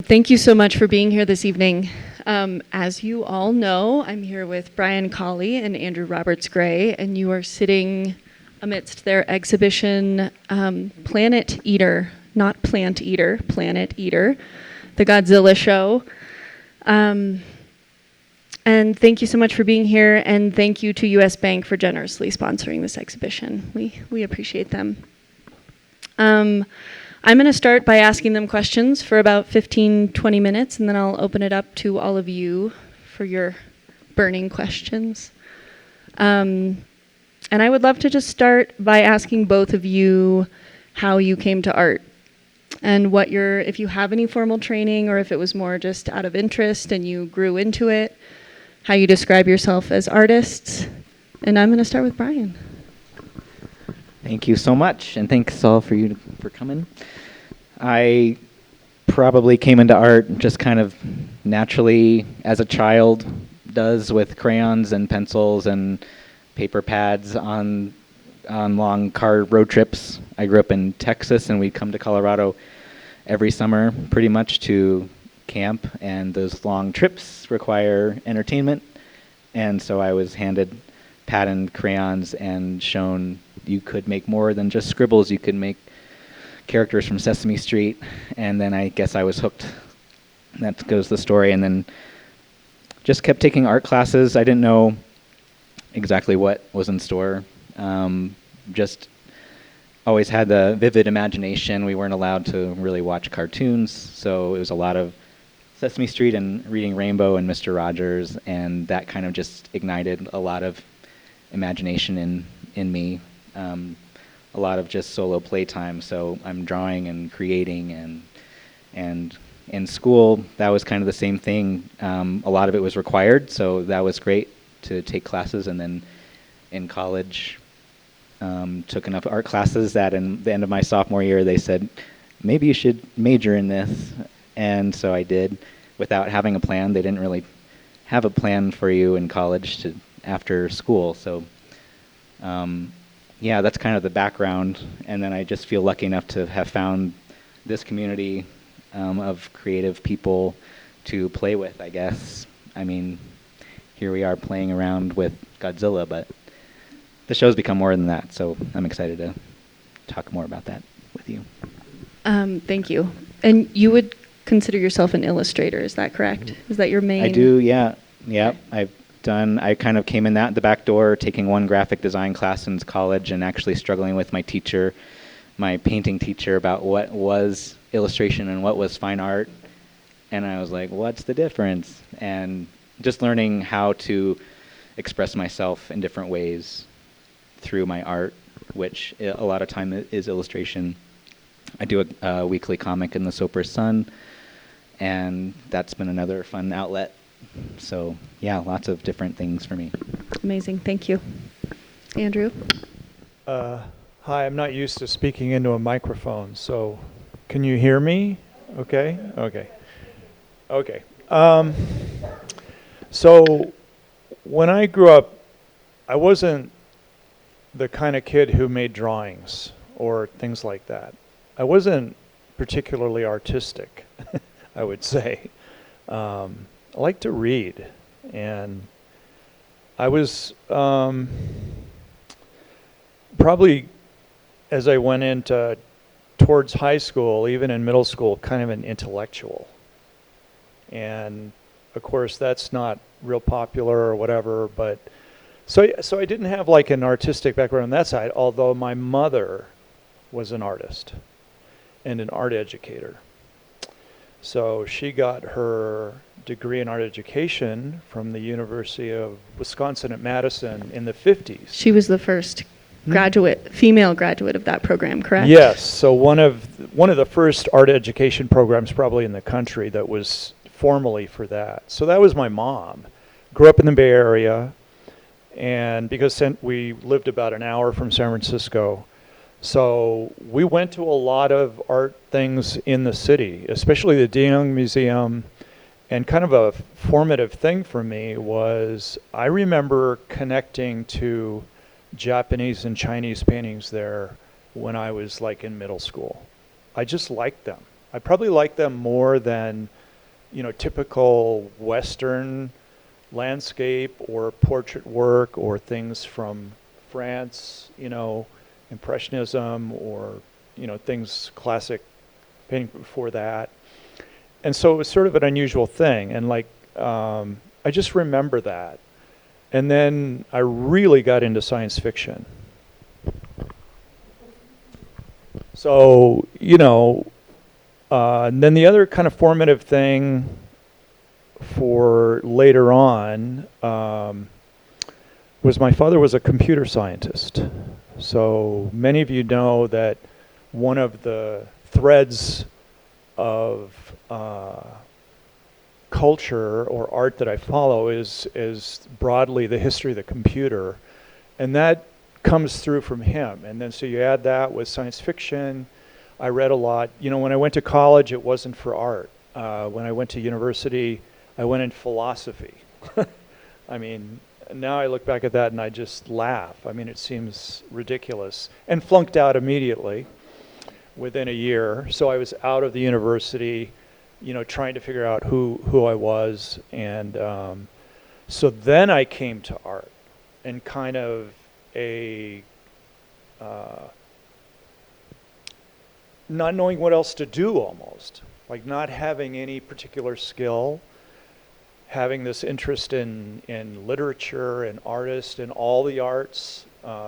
Thank you so much for being here this evening. As you all know, I'm here with Brian Colley and Andrew Roberts-Gray, and you are sitting amidst their exhibition, Planet Eater, not Plant Eater, Planet Eater, the Godzilla Show. And thank you so much for being here, and thank you to US Bank for generously sponsoring this exhibition. We appreciate them. I'm going to start by asking them questions for about 15, 20 minutes, and then I'll open it up to all of you for your burning questions. And I would love to just start by asking both of you how you came to art and what if you have any formal training or if it was more just out of interest and you grew into it, how you describe yourself as artists. And I'm going to start with Brian. Thank you so much, and thanks all for coming. I probably came into art just kind of naturally, as a child does, with crayons and pencils and paper pads on long car road trips. I grew up in Texas, and we'd come to Colorado every summer pretty much to camp, and those long trips require entertainment. And so I was handed patterned crayons and shown you could make more than just scribbles. You could make characters from Sesame Street, and then I guess I was hooked. That goes the story, and then just kept taking art classes. I didn't know exactly what was in store. Just always had the vivid imagination. We weren't allowed to really watch cartoons, so it was a lot of Sesame Street and reading Rainbow and Mr. Rogers, and that kind of just ignited a lot of imagination in me. A lot of just solo playtime, so I'm drawing and creating, and in school that was kind of the same thing. A lot of it was required, so that was great to take classes, and then in college took enough art classes that in the end of my sophomore year they said, maybe you should major in this, and so I did without having a plan. They didn't really have a plan for you in college after school, so yeah, that's kind of the background, and then I just feel lucky enough to have found this community of creative people to play with, I guess. I mean, here we are playing around with Godzilla, but the show's become more than that, so I'm excited to talk more about that with you. Thank you. And you would consider yourself an illustrator, is that correct? Is that your main? I do, yeah. Yeah, I kind of came in the back door, taking one graphic design class in college and actually struggling with my teacher, my painting teacher, about what was illustration and what was fine art. And I was like, what's the difference? And just learning how to express myself in different ways through my art, which a lot of time is illustration. I do a weekly comic in the Soper Sun, and that's been another fun outlet. So, yeah, lots of different things for me. Amazing. Thank you. Andrew? Hi, I'm not used to speaking into a microphone, so can you hear me? Okay. So when I grew up, I wasn't the kind of kid who made drawings or things like that. I wasn't particularly artistic, I would say. I like to read, and I was probably, as I went towards high school, even in middle school, kind of an intellectual. And of course that's not real popular or whatever, but so I didn't have like an artistic background on that side, although my mother was an artist and an art educator. So she got her degree in art education from the University of Wisconsin at Madison in the 50s. She was the first female graduate of that program, correct? Yes. So one of the first art education programs probably in the country that was formally for that. So that was my mom. Grew up in the Bay Area, and because we lived about an hour from San Francisco, so we went to a lot of art things in the city, especially the De Young Museum. And kind of a formative thing for me was I remember connecting to Japanese and Chinese paintings there when I was like in middle school. I just liked them. I probably liked them more than typical Western landscape or portrait work or things from France, Impressionism or, things classic painting before that. And so it was sort of an unusual thing. And I just remember that. And then I really got into science fiction. So, and then the other kind of formative thing for later on was my father was a computer scientist. So many of you know that one of the threads of culture or art that I follow is broadly the history of the computer, and that comes through from him. And then so you add that with science fiction. I read a lot. When I went to college, it wasn't for art. When I went to university, I went in philosophy. I mean, now I look back at that and I just laugh. I mean, it seems ridiculous. And flunked out immediately within a year. So I was out of the university, trying to figure out who I was. And so then I came to art and kind of not knowing what else to do almost. Like not having any particular skill, having this interest in literature and artists and all the arts,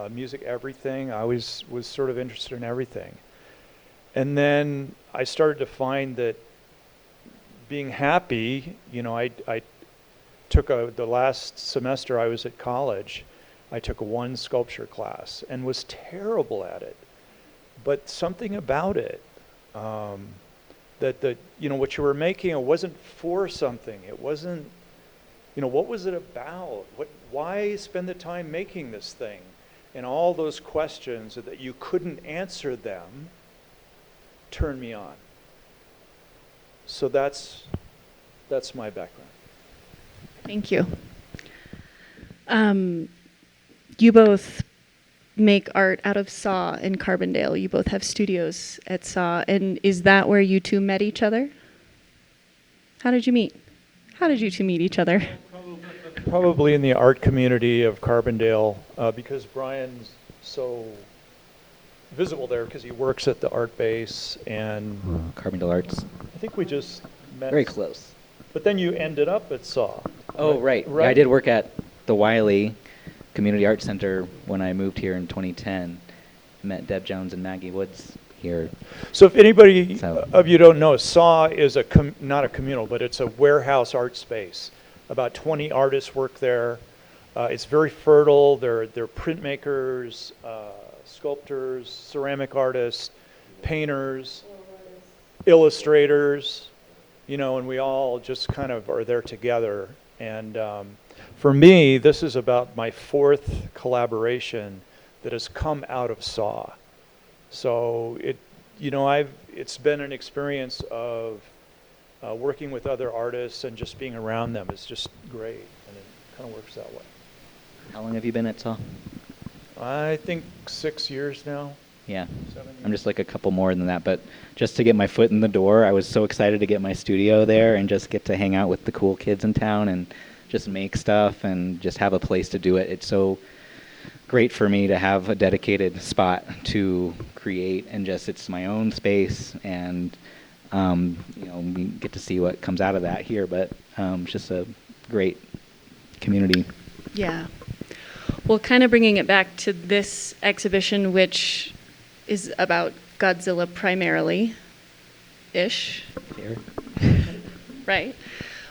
music, everything. I always was sort of interested in everything. And then I started to find that being happy, I took the last semester I was at college, I took one sculpture class and was terrible at it. But something about it, that what you were making, it wasn't for something. It wasn't, what was it about? Why spend the time making this thing? And all those questions that you couldn't answer them turned me on. So that's my background. Thank you. You both make art out of SAW in Carbondale. You both have studios at SAW. And is that where you two met each other? How did you meet? How did you two meet each other? Probably in the art community of Carbondale, because Brian's so visible there because he works at the art base and Carbondale Arts. I think we just met. Very close. But then you ended up at SAW. Oh, right. Yeah, I did work at the Wiley Community Arts Center when I moved here in 2010. Met Deb Jones and Maggie Woods here. So if anybody of you don't know, SAW is not a communal, but it's a warehouse art space. About 20 artists work there. It's very fertile. They're printmakers, sculptors, ceramic artists, painters, illustrators, and we all just kind of are there together. And for me, this is about my fourth collaboration that has come out of SAW. So it's been an experience of working with other artists and just being around them is just great, and it kind of works that way. How long have you been at SAW? I think 6 years now. Yeah, 7 years. I'm just like a couple more than that, but just to get my foot in the door, I was so excited to get my studio there and just get to hang out with the cool kids in town and just make stuff and just have a place to do it. It's so great for me to have a dedicated spot to create and just it's my own space and we get to see what comes out of that here, but it's just a great community. Yeah. Well, kind of bringing it back to this exhibition, which is about Godzilla primarily-ish. Fair. Right.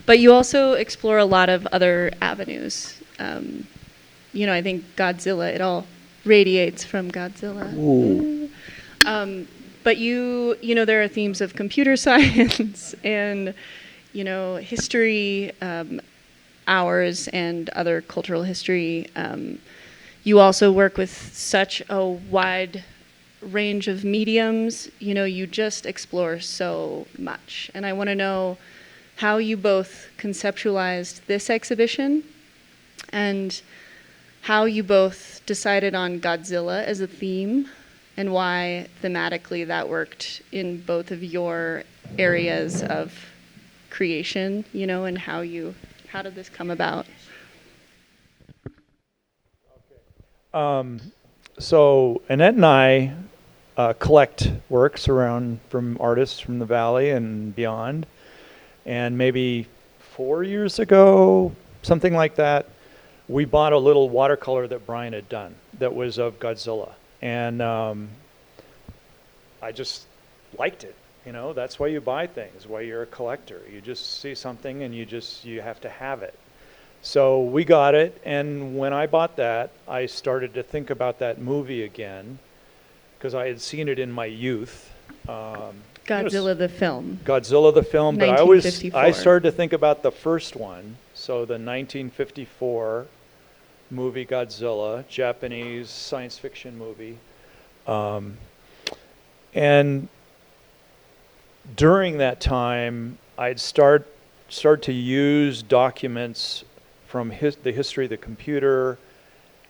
But you also explore a lot of other avenues. I think Godzilla, it all radiates from Godzilla. Ooh. But there are themes of computer science and, history, ours and other cultural history. You also work with such a wide range of mediums. You just explore so much. And I want to know how you both conceptualized this exhibition and how you both decided on Godzilla as a theme and why thematically that worked in both of your areas of creation, you know, and how did this come about? So Annette and I collect works from artists from the Valley and beyond. And maybe 4 years ago, something like that, we bought a little watercolor that Brian had done that was of Godzilla. And I just liked it. You know, that's why you buy things, why you're a collector. You just see something and you have to have it. So we got it, and when I bought that, I started to think about that movie again, because I had seen it in my youth. Godzilla the film. Godzilla the film, but I 1954. started to think about the first one, so the 1954 movie Godzilla, Japanese science fiction movie. And during that time, I'd start to use documents from the history of the computer,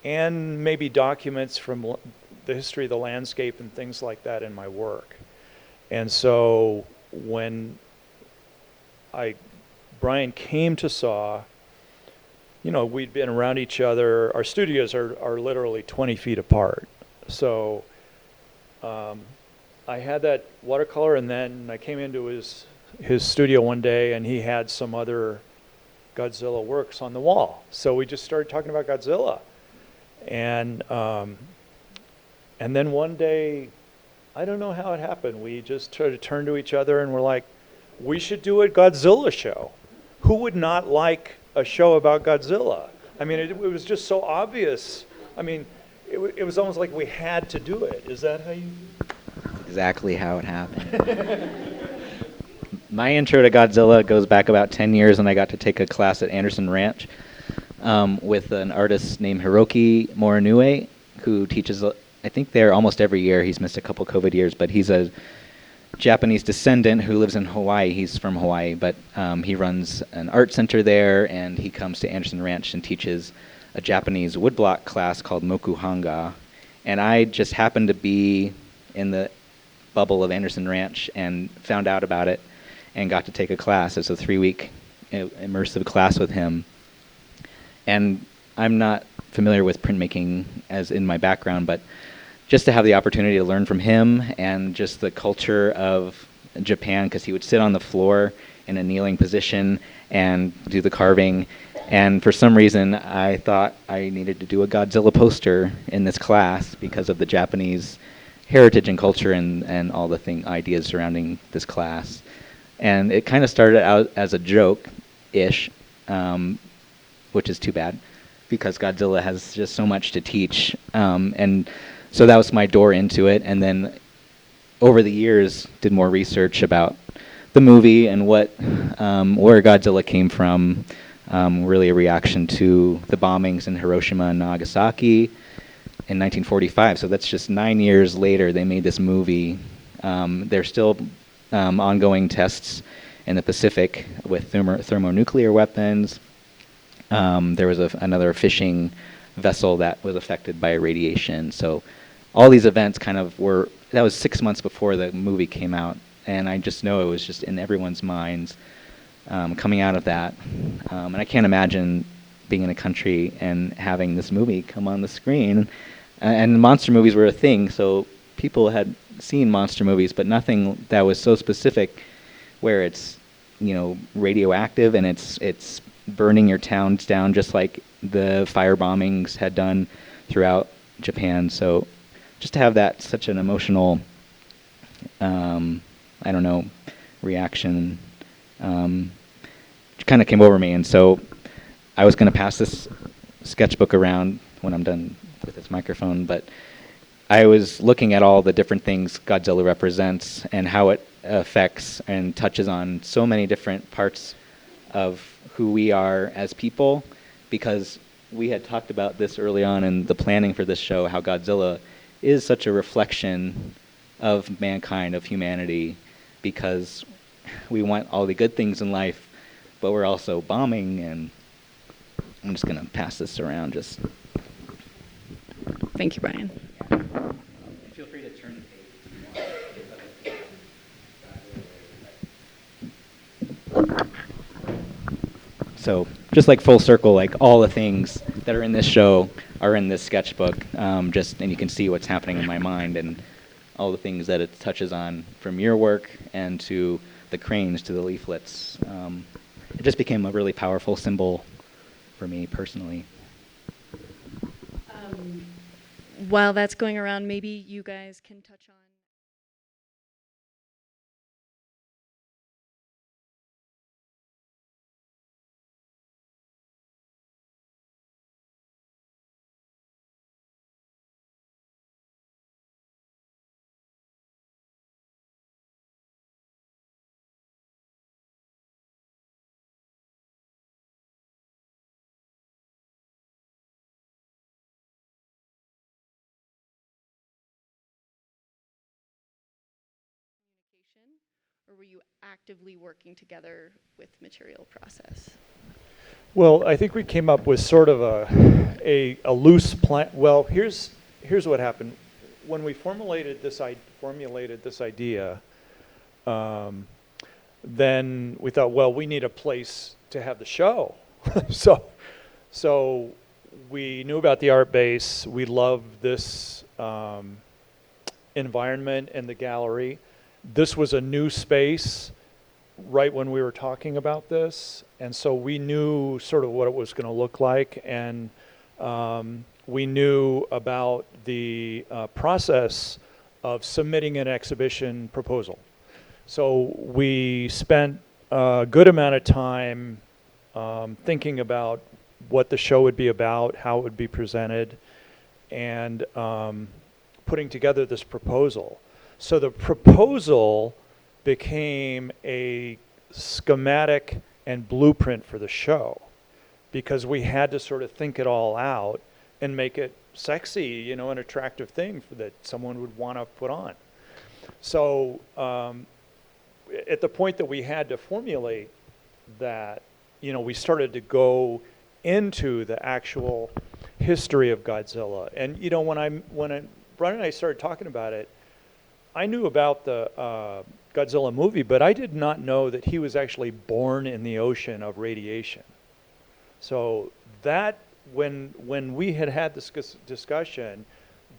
and maybe documents from the history of the landscape and things like that in my work. And so when Brian came to SAW, you know, we'd been around each other. Our studios are literally 20 feet apart. So I had that watercolor, and then I came into his studio one day, and he had some other Godzilla works on the wall. So we just started talking about Godzilla. And then one day, I don't know how it happened, we just sort of turned to each other and we're like, we should do a Godzilla show. Who would not like a show about Godzilla? I mean, it was just so obvious. I mean, it was almost like we had to do it. Is that how you... Exactly how it happened. My intro to Godzilla goes back about 10 years, and I got to take a class at Anderson Ranch with an artist named Hiroki Morinue, who teaches, I think, there almost every year. He's missed a couple COVID years, but he's a Japanese descendant who lives in Hawaii. He's from Hawaii, but he runs an art center there, and he comes to Anderson Ranch and teaches a Japanese woodblock class called Mokuhanga. And I just happened to be in the bubble of Anderson Ranch and found out about it and got to take a class. It's a 3-week immersive class with him. And I'm not familiar with printmaking as in my background, but just to have the opportunity to learn from him and just the culture of Japan, because he would sit on the floor in a kneeling position and do the carving. And for some reason, I thought I needed to do a Godzilla poster in this class because of the Japanese heritage and culture and all the ideas surrounding this class. And it kind of started out as a joke-ish, which is too bad, because Godzilla has just so much to teach. And so that was my door into it. And then over the years, did more research about the movie and where Godzilla came from. Really a reaction to the bombings in Hiroshima and Nagasaki in 1945. So that's just 9 years later they made this movie. They're still ongoing tests in the Pacific with thermonuclear weapons. There was another fishing vessel that was affected by radiation. So all these events that was 6 months before the movie came out. And I just know it was just in everyone's minds coming out of that. And I can't imagine being in a country and having this movie come on the screen. And monster movies were a thing, so people had seen monster movies, but nothing that was so specific where it's, you know, radioactive and it's burning your towns down just like the fire bombings had done throughout Japan. So just to have that, such an emotional, reaction, kind of came over me. And so I was going to pass this sketchbook around when I'm done with this microphone, but I was looking at all the different things Godzilla represents and how it affects and touches on so many different parts of who we are as people, because we had talked about this early on in the planning for this show, how Godzilla is such a reflection of mankind, of humanity, because we want all the good things in life, but we're also bombing. And I'm just going to pass this around. Thank you, Brian. Feel free to turn the page. So just like full circle, like all the things that are in this show are in this sketchbook. And you can see what's happening in my mind and all the things that it touches on, from your work and to the cranes to the leaflets. It just became a really powerful symbol for me personally. While that's going around, maybe you guys can touch on communication, or were you actively working together with material process? Well, I think we came up with sort of a loose plan. Well, here's what happened. When we formulated this idea, then we thought, well, we need a place to have the show. So we knew about the art base. We loved this environment and the gallery. This was a new space right when we were talking about this, and so we knew sort of what it was going to look like, and we knew about the process of submitting an exhibition proposal. So we spent a good amount of time thinking about what the show would be about, how it would be presented, and putting together this proposal. So the proposal became a schematic and blueprint for the show, because we had to sort of think it all out and make it sexy, you know, an attractive thing that someone would want to put on. So at the point that we had to formulate that, you know, we started to go into the actual history of Godzilla. And you know, when Brian and I started talking about it, I knew about the Godzilla movie, but I did not know that he was actually born in the ocean of radiation. So that, when we had this discussion,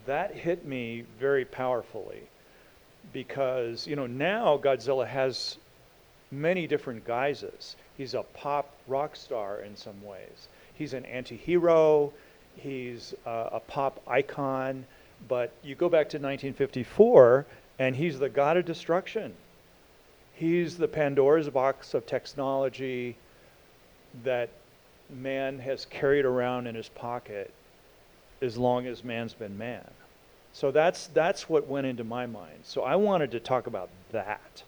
that hit me very powerfully, because you know, now Godzilla has many different guises. He's a pop rock star in some ways. He's an anti-hero. He's a pop icon. But you go back to 1954, and he's the god of destruction. He's the Pandora's box of technology that man has carried around in his pocket as long as man's been man. So that's what went into my mind. So I wanted to talk about that.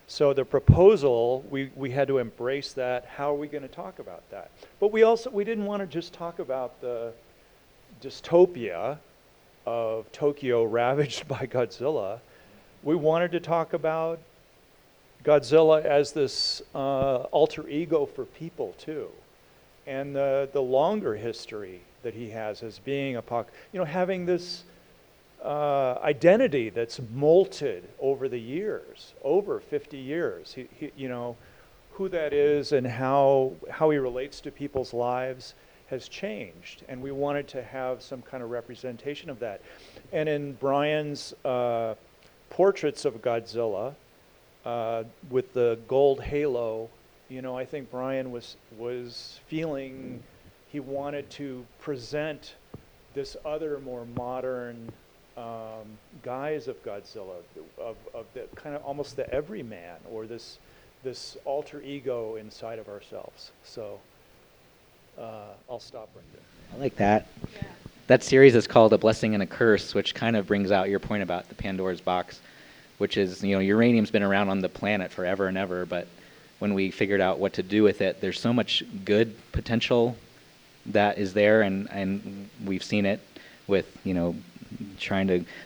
So the proposal, we had to embrace that. How are we going to talk about that? But we didn't want to just talk about the dystopia of Tokyo ravaged by Godzilla. We wanted to talk about Godzilla as this alter ego for people too, and the longer history that he has as being having this identity that's molted over the years, over 50 years. He you know, who that is and how he relates to people's lives has changed, and we wanted to have some kind of representation of that. And in Brian's portraits of Godzilla, with the gold halo, you know, I think Brian was feeling he wanted to present this other more modern guise of Godzilla, of the kind of almost the everyman, or this alter ego inside of ourselves. So I'll stop right there. I like that. Yeah. That series is called A Blessing and a Curse, which kind of brings out your point about the Pandora's box, which is, you know, uranium's been around on the planet forever and ever, but when we figured out what to do with it, there's so much good potential that is there, and we've seen it with, you know,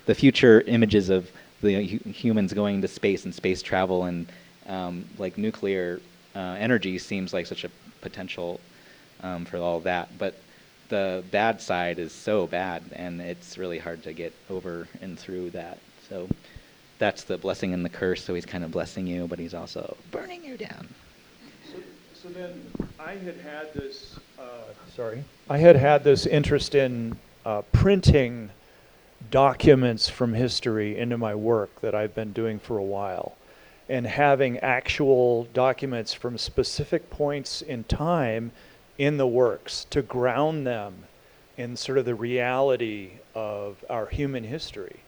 the future images of the humans going to space and space travel, and like nuclear energy seems like such a potential for all that. But the bad side is so bad, and it's really hard to get over and through that. So that's the blessing and the curse. So he's kind of blessing you, but he's also burning you down. So then I had this, I had this interest in printing documents from history into my work that I've been doing for a while, and having actual documents from specific points in time in the works to ground them in sort of the reality of our human history.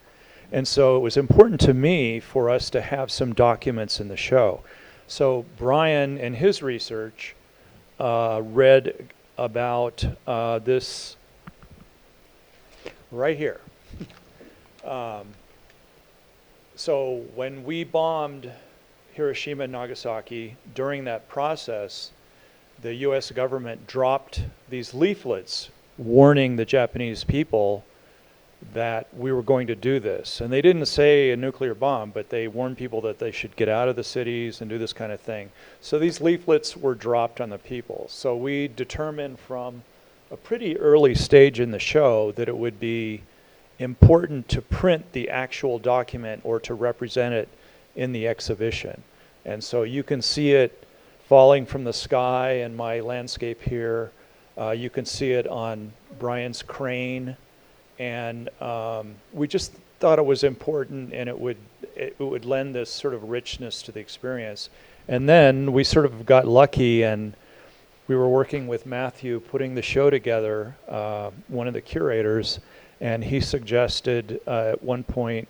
And so it was important to me for us to have some documents in the show. So Brian and his research read about this right here. So when we bombed Hiroshima and Nagasaki, during that process, the US government dropped these leaflets warning the Japanese people that we were going to do this. And they didn't say a nuclear bomb, but they warned people that they should get out of the cities and do this kind of thing. So these leaflets were dropped on the people. So we determined from a pretty early stage in the show that it would be important to print the actual document or to represent it in the exhibition. And so you can see it falling from the sky in my landscape here. You can see it on Brian's crane. And we just thought it was important, and it would lend this sort of richness to the experience. And then we sort of got lucky, and we were working with Matthew putting the show together, one of the curators, and he suggested at one point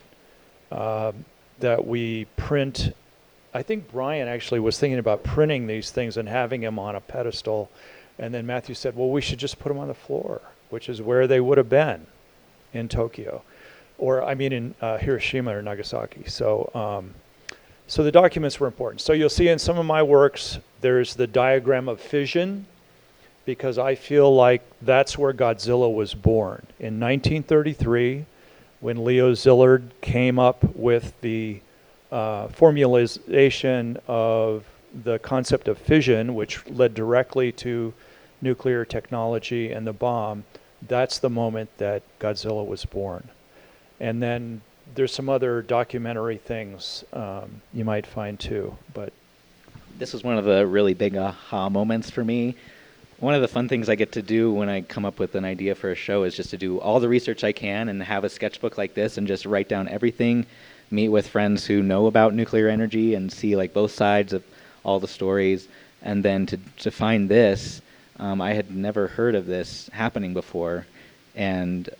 that we print. I think Brian actually was thinking about printing these things and having them on a pedestal, and then Matthew said, well, we should just put them on the floor, which is where they would have been in Tokyo, or I mean in Hiroshima or Nagasaki. So so the documents were important. So you'll see in some of my works, there's the diagram of fission, because I feel like that's where Godzilla was born. In 1933, when Leo Szilard came up with the formulation of the concept of fission, which led directly to nuclear technology and the bomb, that's the moment that Godzilla was born. And then there's some other documentary things you might find too. But this was one of the really big aha moments for me. One of the fun things I get to do when I come up with an idea for a show is just to do all the research I can and have a sketchbook like this and just write down everything, meet with friends who know about nuclear energy and see like both sides of all the stories. And then to find this, I had never heard of this happening before. And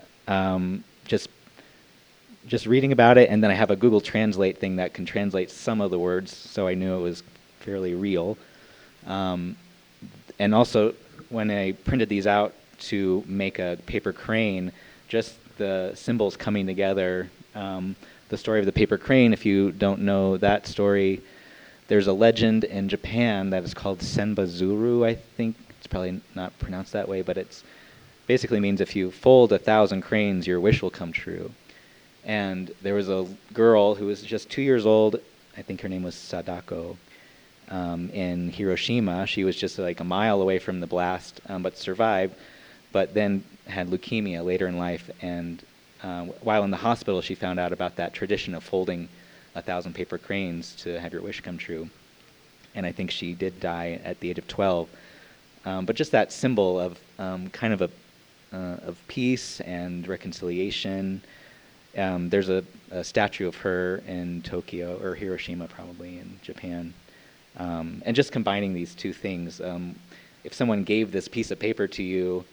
just reading about it, and then I have a Google Translate thing that can translate some of the words, so I knew it was fairly real. And also, when I printed these out to make a paper crane, just the symbols coming together. The story of the paper crane, if you don't know that story, there's a legend in Japan that is called Senbazuru, I think. It's probably not pronounced that way, but it's basically means if you fold 1,000 cranes, your wish will come true. And there was a girl who was just 2 years old, I think her name was Sadako, in Hiroshima. She was just like a mile away from the blast, but survived, but then had leukemia later in life. And while in the hospital, she found out about that tradition of folding 1,000 paper cranes to have your wish come true. And I think she did die at the age of 12. But just that symbol of kind of of peace and reconciliation. There's a statue of her in Tokyo, or Hiroshima probably, in Japan. And just combining these two things. If someone gave this piece of paper to you,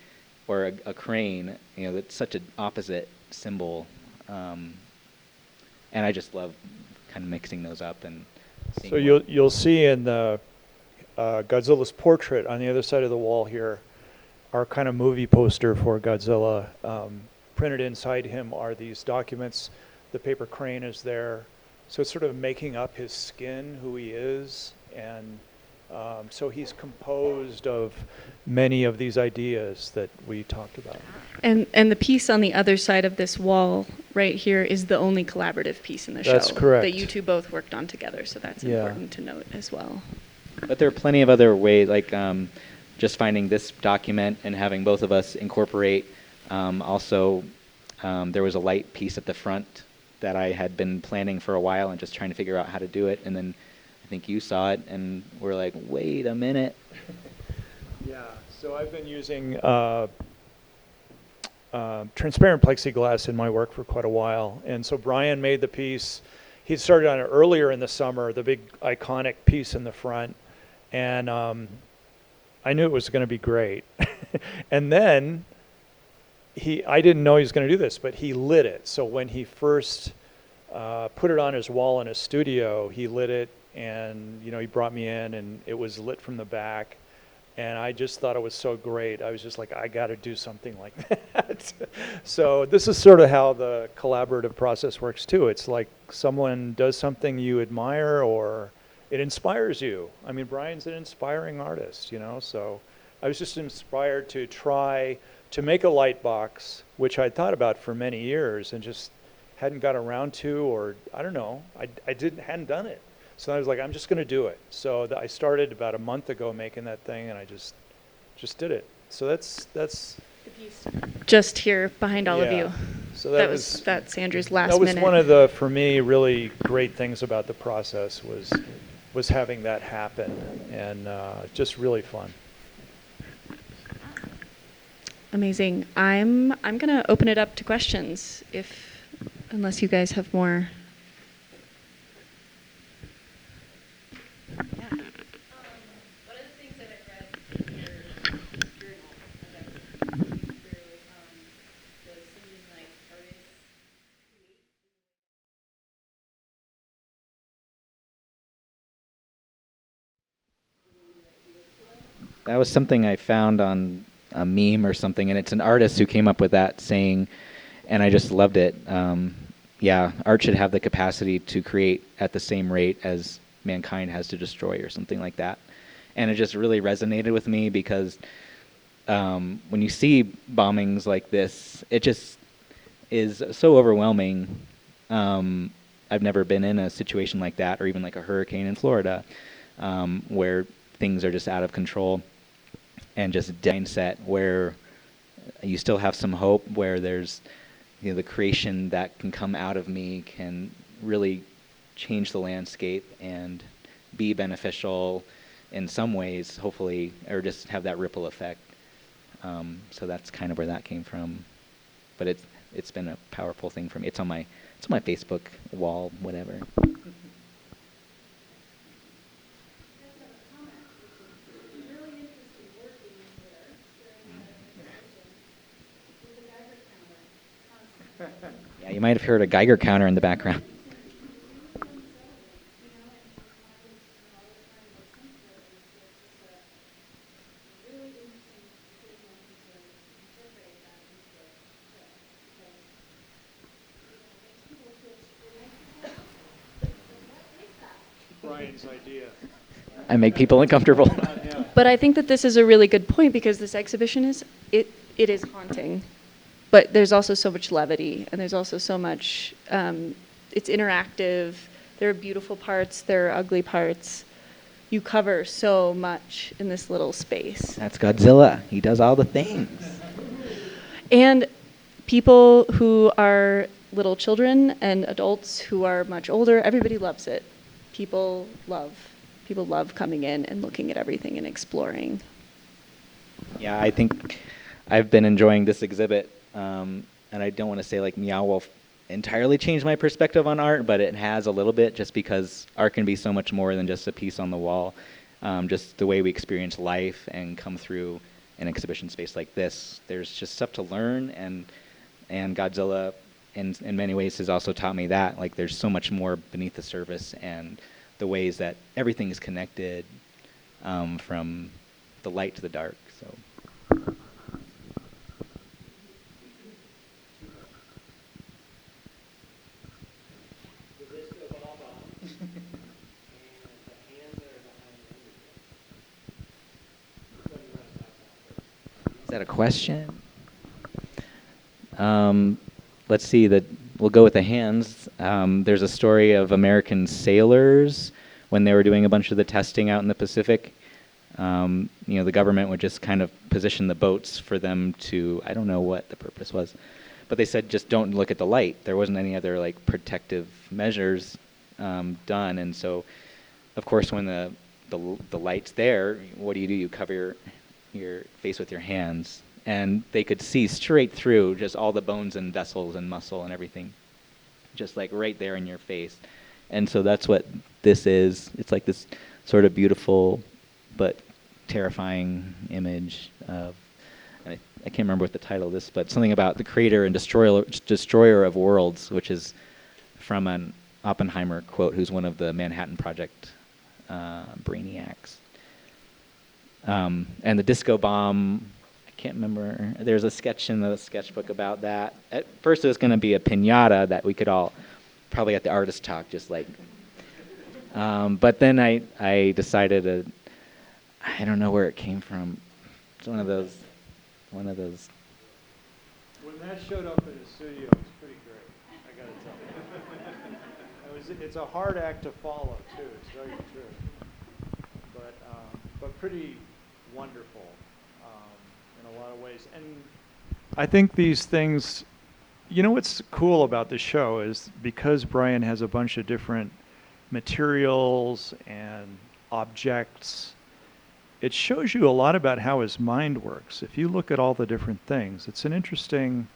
or a crane, you know, that's such an opposite symbol. And I just love kind of mixing those up. And so you'll see in the Godzilla's portrait on the other side of the wall here, our kind of movie poster for Godzilla. Printed inside him are these documents. The paper crane is there. So it's sort of making up his skin, who he is. And so he's composed of many of these ideas that we talked about. And the piece on the other side of this wall right here is the only collaborative piece in the show. That's correct. That you two both worked on together, so that's important to note as well. But there are plenty of other ways, like just finding this document and having both of us incorporate. Also, there was a light piece at the front that I had been planning for a while and just trying to figure out how to do it. And then I think you saw it and were like, wait a minute, Yeah, so I've been using transparent plexiglass in my work for quite a while. And so Brian made the piece. He started on it earlier in the summer, the big iconic piece in the front. And I knew it was going to be great. And then I didn't know he was going to do this, but he lit it. So when he first put it on his wall in his studio, he lit it, and he brought me in, and it was lit from the back. And I just thought it was so great. I was just like, I got to do something like that. So this is sort of how the collaborative process works too. It's like someone does something you admire, or it inspires you. I mean, Brian's an inspiring artist, so I was just inspired to try to make a light box, which I'd thought about for many years and just hadn't got around to, or I don't know, I hadn't done it. So I was like, I'm just going to do it. So I started about a month ago making that thing, and I just did it. So that's The piece just here behind all of yeah. you. So That's Andrew's last that was minute. one of the, for me, really great things about the process was having that happen, and just really fun. Amazing. I'm gonna open it up to questions, unless you guys have more. Yeah. One of the things that I read in your journal, as I was reading through, was something like artists create. That was something I found on a meme or something, and it's an artist who came up with that saying, and I just loved it. Yeah, art should have the capacity to create at the same rate as mankind has to destroy, or something like that. And it just really resonated with me because when you see bombings like this, it just is so overwhelming. I've never been in a situation like that, or even like a hurricane in Florida, where things are just out of control, and just mindset where you still have some hope, where there's the creation that can come out of me can really change the landscape and be beneficial in some ways, hopefully, or just have that ripple effect. So that's kind of where that came from. But it's been a powerful thing for me. It's on my Facebook wall, whatever. Yeah, you might have heard a Geiger counter in the background. Brian's idea. I make people uncomfortable. But I think that this is a really good point, because this exhibition it is haunting, but there's also so much levity, and there's also so much. It's interactive. There are beautiful parts. There are ugly parts. You cover so much in this little space. That's Godzilla. He does all the things. And people who are little children and adults who are much older, everybody loves it. People love coming in and looking at everything and exploring. Yeah, I think I've been enjoying this exhibit, and I don't want to say like Meow Wolf entirely changed my perspective on art, but it has a little bit, just because art can be so much more than just a piece on the wall. Just the way we experience life and come through an exhibition space like this, there's just stuff to learn, and Godzilla in many ways has also taught me that, like, there's so much more beneath the surface, and the ways that everything is connected, from the light to the dark. So. Is that a question? Let's see. We'll go with the hands. There's a story of American sailors when they were doing a bunch of the testing out in the Pacific. The government would just kind of position the boats for them to, I don't know what the purpose was, but they said just don't look at the light. There wasn't any other like protective measures done, and so of course when the light's there, what do? You cover your face with your hands, and they could see straight through just all the bones and vessels and muscle and everything, just like right there in your face. And so that's what this is. It's like this sort of beautiful but terrifying image of, I can't remember what the title of this, but something about the creator and destroyer of worlds, which is from an Oppenheimer quote, who's one of the Manhattan Project brainiacs. And the disco bomb, I can't remember. There's a sketch in the sketchbook about that. At first it was going to be a piñata that we could all, probably at the artist talk, just like. But then I decided I don't know where it came from. It's one of those. When that showed up in the studio, it was pretty great. I got to tell you. It's a hard act to follow too. It's very true, but pretty wonderful in a lot of ways. And I think these things. You know what's cool about the show is because Brian has a bunch of different materials and objects. It shows you a lot about how his mind works. If you look at all the different things, it's an interesting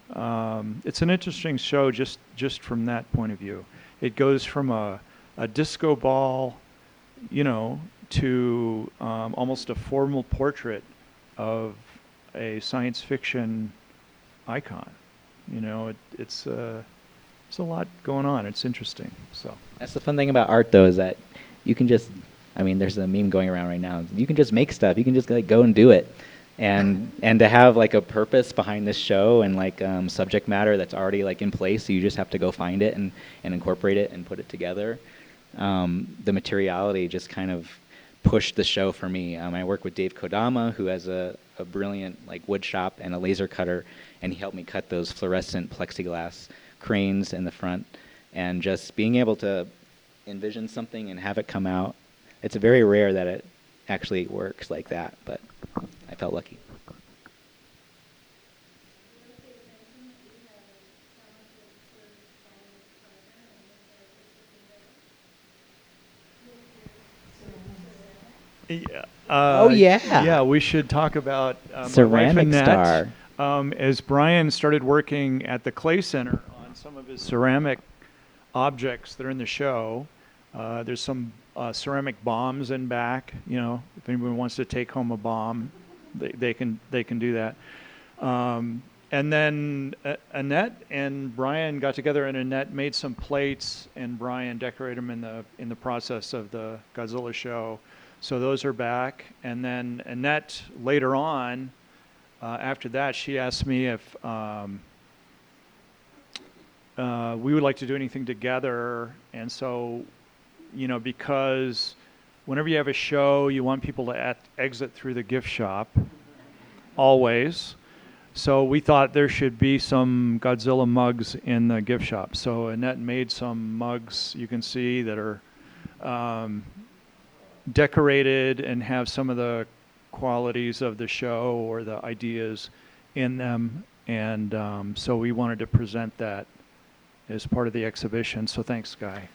show just from that point of view. It goes from a disco ball, to almost a formal portrait of a science fiction icon. It's a lot going on. It's interesting. So that's the fun thing about art, though, is that you can just. There's a meme going around right now. You can just make stuff. You can just go and do it, and to have like a purpose behind this show and like subject matter that's already like in place. So you just have to go find it and incorporate it and put it together. The materiality just kind of pushed the show for me. I work with Dave Kodama, who has a brilliant like wood shop and a laser cutter, and he helped me cut those fluorescent plexiglass cranes in the front, and just being able to envision something and have it come out. It's very rare that it actually works like that, but I felt lucky. Yeah. Oh, yeah. Yeah, we should talk about Ceramic my wife Star. Annette. As Brian started working at the Clay Center on some of his ceramic objects that are in the show, there's some ceramic bombs in back. If anyone wants to take home a bomb, they can do that. And then Annette and Brian got together, and Annette made some plates, and Brian decorated them in the process of the Godzilla show. So those are back. And then Annette later on, after that, she asked me if we would like to do anything together, and so. Because whenever you have a show, you want people to exit through the gift shop, always. So we thought there should be some Godzilla mugs in the gift shop. So Annette made some mugs you can see that are decorated and have some of the qualities of the show or the ideas in them. And so we wanted to present that as part of the exhibition. So thanks, Guy.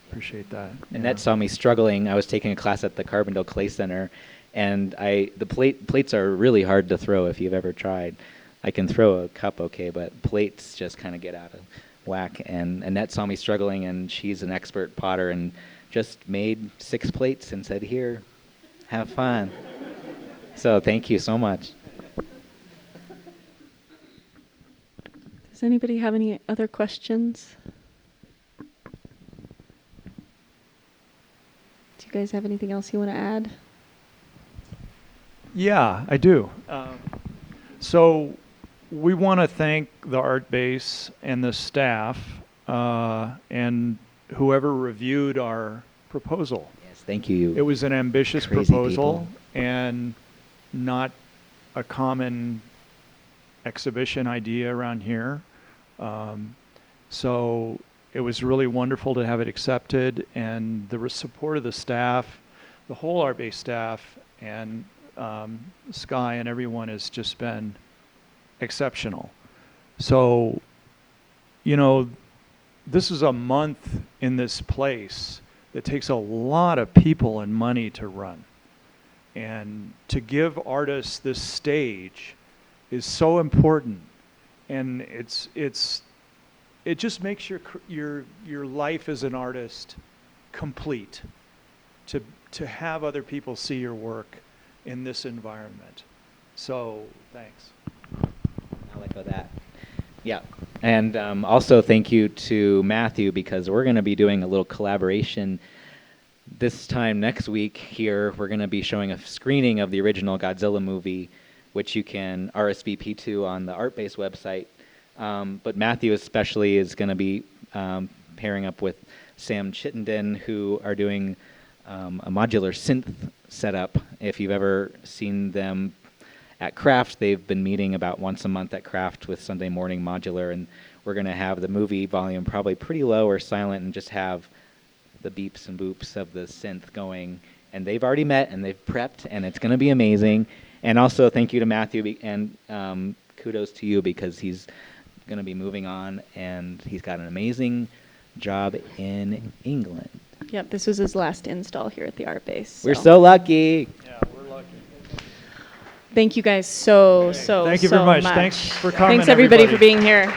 Appreciate that. Annette saw me struggling. I was taking a class at the Carbondale Clay Center, and the plates are really hard to throw if you've ever tried. I can throw a cup okay, but plates just kind of get out of whack. And Annette saw me struggling, and she's an expert potter, and just made 6 plates and said, "Here, have fun." So thank you so much. Does anybody have any other questions? Do you guys have anything else you want to add? Yeah, I do. So we want to thank the Art Base and the staff and whoever reviewed our proposal. Yes, thank you. It was an ambitious Crazy proposal people. and not a common exhibition idea around here. So it was really wonderful to have it accepted, and the support of the staff, the whole Art Base staff, and Sky and everyone has just been exceptional. So, this is a month in this place that takes a lot of people and money to run. And to give artists this stage is so important, and it just makes your life as an artist complete. To have other people see your work in this environment. So thanks. I'll echo that. Yeah, and also thank you to Matthew, because we're going to be doing a little collaboration this time next week here. We're going to be showing a screening of the original Godzilla movie, which you can RSVP to on the Artbase website. But Matthew especially is going to be pairing up with Sam Chittenden, who are doing a modular synth setup. If you've ever seen them at Craft, they've been meeting about once a month at Craft with Sunday Morning Modular, and we're going to have the movie volume probably pretty low or silent and just have the beeps and boops of the synth going. And they've already met and they've prepped, and it's going to be amazing. And also thank you to Matthew, and kudos to you, because he's going to be moving on, and he's got an amazing job in England. Yep, this was his last install here at the Art Base. We're so lucky. Yeah, we're lucky. Thank you guys so Thank you very much. Thanks for coming. Thanks everybody for being here.